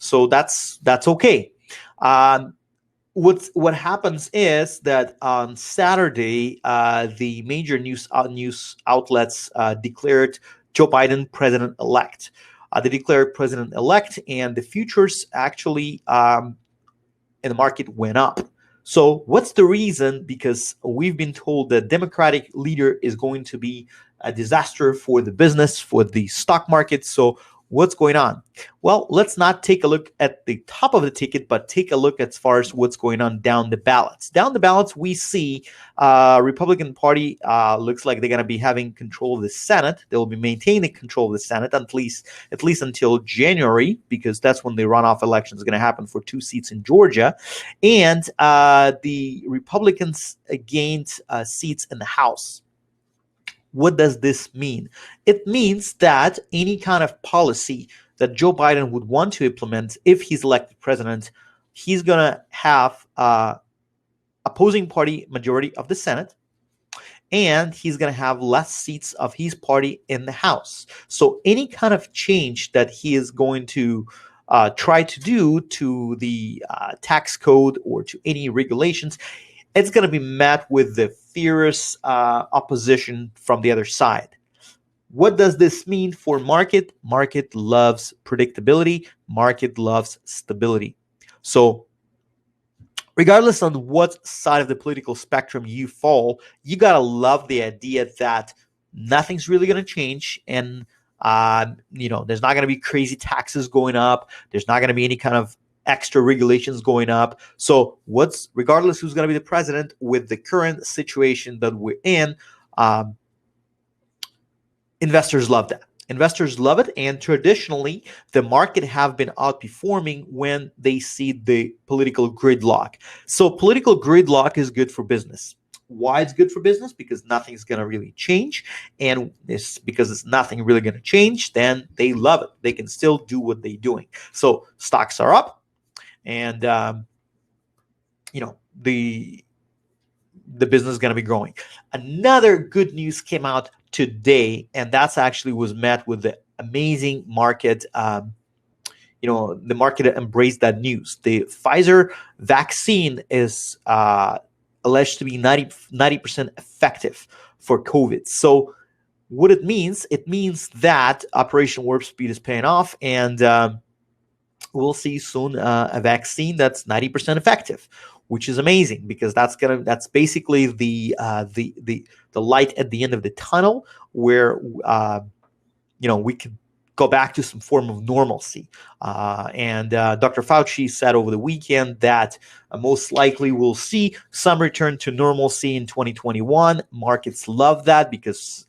So that's okay. Um, what happens is that on Saturday, the major news outlets declared Joe Biden president-elect. They declared president-elect, and the futures actually in the market went up. So what's the reason? Because we've been told the Democratic leader is going to be a disaster for the business, for the stock market. So what's going on? Well, let's not take a look at the top of the ticket, but take a look as far as what's going on down the ballots. Down the ballots, we see Republican Party looks like they're going to be having control of the Senate. They'll be maintaining control of the Senate at least until January, because that's when the runoff election is going to happen for 2 seats in Georgia. And the Republicans gained seats in the House. What does this mean? It means that any kind of policy that Joe Biden would want to implement if he's elected president, he's going to have opposing party majority of the Senate, and he's going to have less seats of his party in the House. So any kind of change that he is going to try to do to the tax code or to any regulations, it's going to be met with the fierce opposition from the other side. What does this mean for market? Market loves predictability. Market loves stability. So regardless on what side of the political spectrum you fall, you got to love the idea that nothing's really going to change. And, there's not going to be crazy taxes going up. There's not going to be any kind of extra regulations going up. So regardless who's going to be the president, with the current situation that we're in, investors love that. Investors love it, and traditionally, the market have been outperforming when they see the political gridlock. So political gridlock is good for business. Why it's good for business? Because nothing's going to really change, and because it's nothing really going to change, then they love it. They can still do what they're doing. So stocks are up, and the business is going to be growing. Another good news came out today, and that's actually was met with the amazing market. The market embraced that news. The Pfizer vaccine is alleged to be 90% effective for COVID. So what it means that Operation Warp Speed is paying off, and we'll see soon a vaccine that's 90% effective, which is amazing, because that's basically the light at the end of the tunnel, where we can go back to some form of normalcy. And Dr. Fauci said over the weekend that most likely we'll see some return to normalcy in 2021. Markets love that, because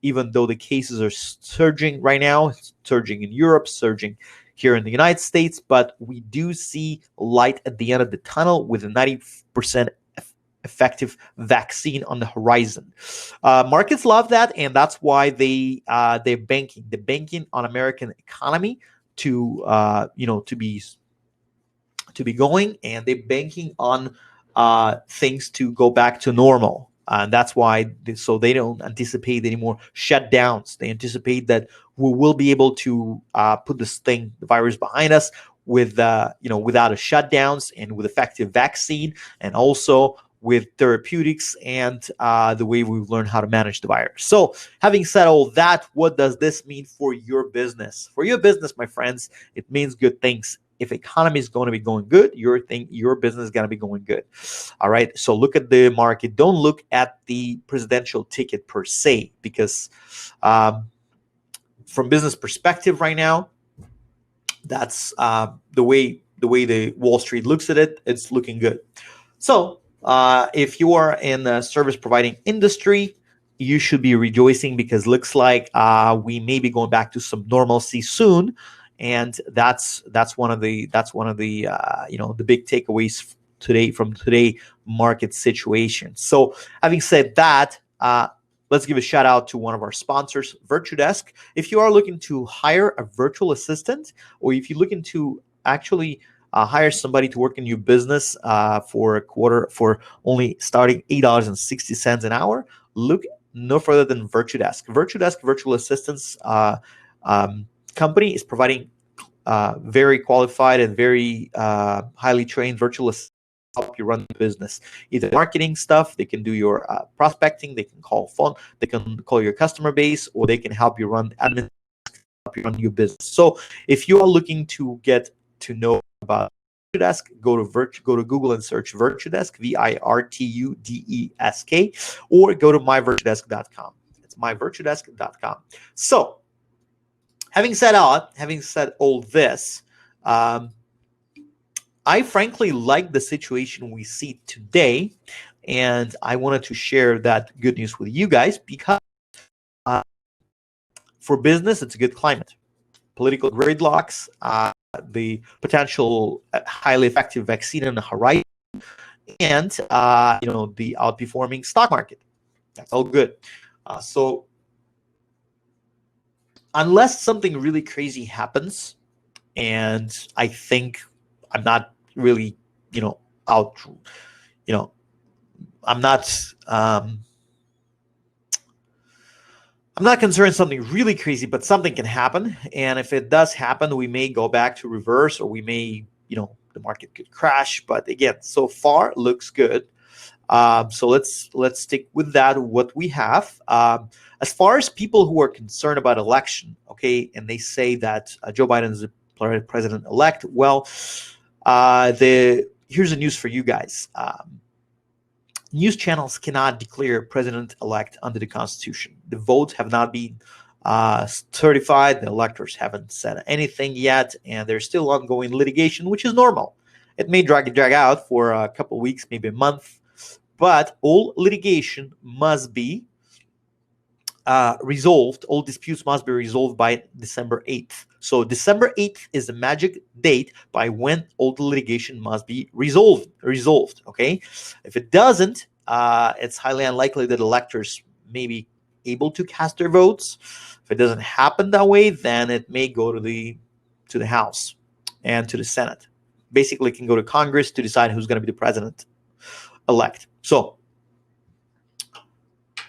even though the cases are surging right now, surging in Europe, surging here in the United States, but we do see light at the end of the tunnel with a 90% effective vaccine on the horizon. Markets love that, and that's why they're banking on American economy to be going, and they're banking on things to go back to normal. And that's why, so they don't anticipate any more shutdowns. They anticipate that we will be able to put the virus behind us without a shutdowns, and with effective vaccine, and also with therapeutics, and the way we've learned how to manage the virus. So having said all that, what does this mean for your business? For your business, my friends, it means good things. If economy is going to be going good, your business is going to be going good. All right. So look at the market. Don't look at the presidential ticket per se, because from business perspective right now, that's the way the Wall Street looks at it. It's looking good. So if you are in the service providing industry, you should be rejoicing, because looks like we may be going back to some normalcy soon. And that's one of the the big takeaways today from today market situation. So having said that, let's give a shout out to one of our sponsors, VirtuDesk. If you are looking to hire a virtual assistant, or if you're looking to actually hire somebody to work in your business for a quarter for only starting $8.60 an hour, look no further than VirtuDesk. VirtuDesk Virtual Assistants company is providing very qualified and very highly trained virtual assistants help you run the business. Either marketing stuff, they can do your prospecting, they can call phone, they can call your customer base, or they can help you run admin, help you run your business. So if you are looking to get to know about Virtudesk, go to Google and search Virtudesk, Virtudesk, or go to myvirtudesk.com. It's myvirtudesk.com. So having said all this, I frankly like the situation we see today, and I wanted to share that good news with you guys because for business, it's a good climate. Political gridlocks, the potential highly effective vaccine on the horizon, and the outperforming stock market. That's all good. So unless something really crazy happens, and I think I'm not really, out, I'm not concerned something really crazy, but something can happen. And if it does happen, we may go back to reverse, or we may, the market could crash. But again, so far looks good. So let's stick with that, what we have. As far as people who are concerned about election, okay, and they say that Joe Biden is the president-elect, well, here's the news for you guys. News channels cannot declare president-elect under the Constitution. The votes have not been certified. The electors haven't said anything yet, and there's still ongoing litigation, which is normal. It may drag out for a couple of weeks, maybe a month, but all litigation must be resolved. All disputes must be resolved by December 8th. So December 8th is the magic date by when all the litigation must be resolved. Okay, if it doesn't, it's highly unlikely that electors may be able to cast their votes. If it doesn't happen that way, then it may go to the House and to the Senate. Basically, it can go to Congress to decide who's going to be the president-elect. So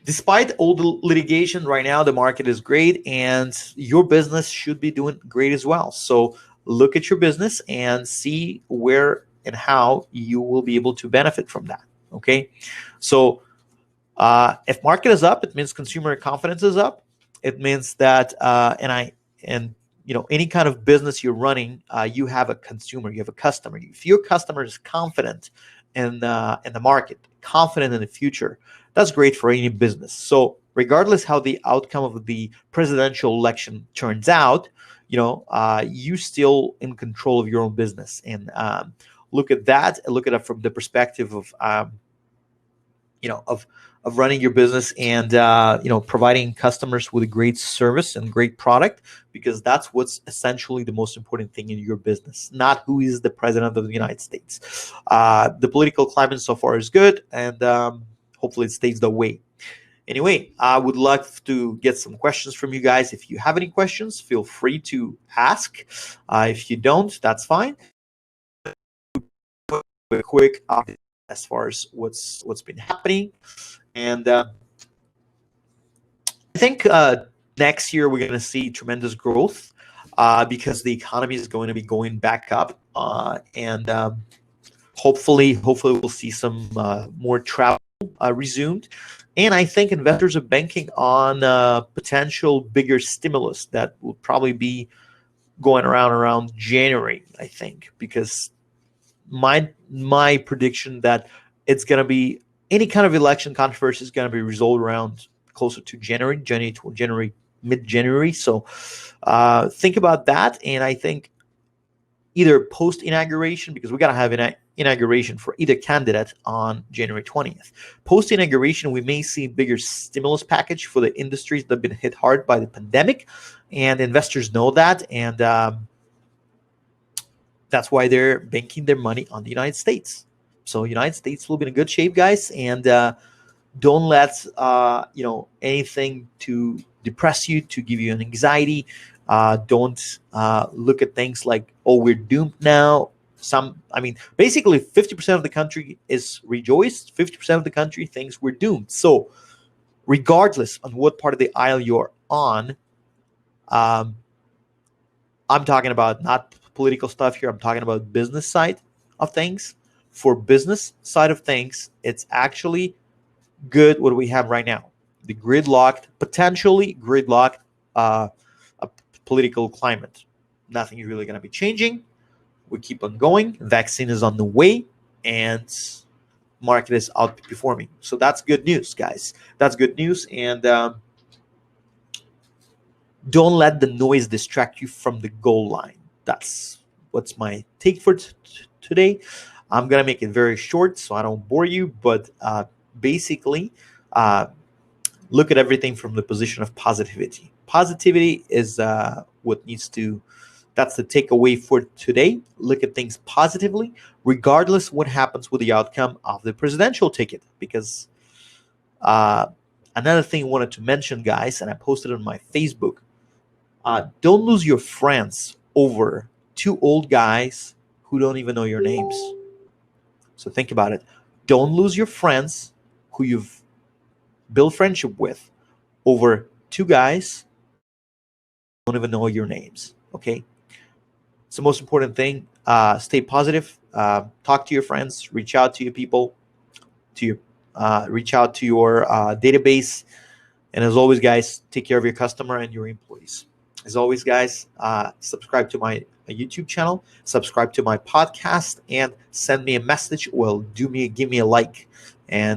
despite all the litigation right now, the market is great, and your business should be doing great as well. So look at your business and see where and how you will be able to benefit from that. Okay, so if market is up, it means consumer confidence is up. It means that any kind of business you're running, you have a consumer, you have a customer. If your customer is confident in the market, confident in the future, that's great for any business. So regardless how the outcome of the presidential election turns out, you still in control of your own business. And look at it from the perspective of of running your business and providing customers with a great service and great product, because that's what's essentially the most important thing in your business, not who is the president of the United States. The political climate so far is good, and hopefully it stays that way. Anyway, I would love to get some questions from you guys. If you have any questions, feel free to ask. If you don't, that's fine. A quick update as far as what's been happening, and I think next year we're going to see tremendous growth because the economy is going to be going back up, and hopefully we'll see some more travel resumed. And I think investors are banking on potential bigger stimulus that will probably be going around January, I think, because my prediction that it's going to be any kind of election controversy is going to be resolved around closer to January, mid-January. So think about that. And I think either post-inauguration, because we got to have an inauguration for either candidate on January 20th. Post-inauguration, we may see bigger stimulus package for the industries that have been hit hard by the pandemic, and investors know that, and that's why they're banking their money on the United States. So United States will be in good shape, guys, and don't let anything to depress you, to give you an anxiety. Don't look at things like, oh, we're doomed now. Basically 50% of the country is rejoiced, 50% of the country thinks we're doomed. So regardless on what part of the aisle you're on, I'm talking about not political stuff here. I'm talking about business side of things. For business side of things, it's actually good what we have right now. The potentially gridlocked uh, political climate. Nothing is really going to be changing. We keep on going. Vaccine is on the way, and market is outperforming. So that's good news, guys. That's good news, and don't let the noise distract you from the goal line. That's what's my take for today. I'm gonna make it very short so I don't bore you, but basically, uh, look at everything from the position of positivity. Positivity is what needs to. That's the takeaway for today. Look at things positively, regardless what happens with the outcome of the presidential ticket. Because uh, another thing I wanted to mention, guys, and I posted on my Facebook, don't lose your friends over two old guys who don't even know your names. So think about it. Don't lose your friends who you've built friendship with over two guys who don't even know your names. Okay? It's the most important thing. Stay positive. Talk to your friends. Reach out to your people. To your reach out to your database. And as always, guys, take care of your customer and your employees. As always, guys, subscribe to my YouTube channel, subscribe to my podcast, and send me a message. Well, give me a like, and